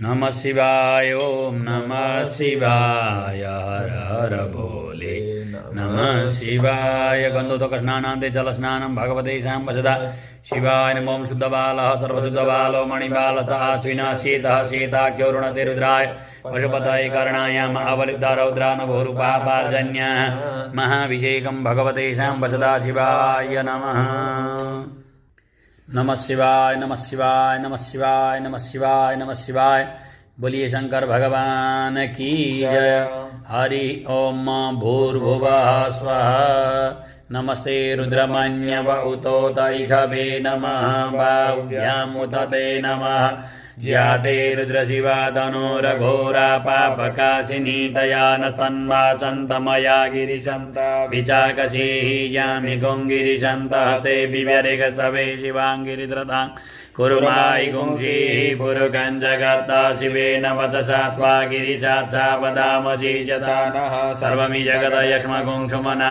नमः शिवाय ओम नमः शिवाय हर हर भोले नमः शिवाय गन्धोदक स्नानान्ते जलस्नानं भगवते शाम्ब सदा शिवाय नमो शुद्धबालः सर्वशुद्धबालो मणिबालतः अश्विनः शीतः शीताख्यो रुणते रुद्राय पशुपतये कर्णाय महाबलिद्धारौद्रानभोरुपः पार्जन्यः महाभिषेकं भगवते शाम्ब सदा शिवाय नमः नमः शिवाय नमः शिवाय नमः शिवाय नमः शिवाय नमः शिवाय बोलिए शंकर भगवान की जय। हरि ओम भूर्भुवः स्वः नमस्ते रुद्रमन्यव उतो दैखवे नमः बाहुभ्याम् उत ते नमः ज्याते रुद्रशिवा तनोरघोरा पापकाशिनी तया नस्तन्वासन्तमया गिरिशन्त विचाकशीहि यामि गोङ्गिरिशन्तः ते बिव्यरेकस्तवे शिवाङ्गिरिधृतां कुरुमायि गुंशीः पुरुकं जगत्ता शिवेन वतसा त्वा गिरिशाच्छा वदामसि जता नः सर्वमि जगत यक्ष्मगुंसुमना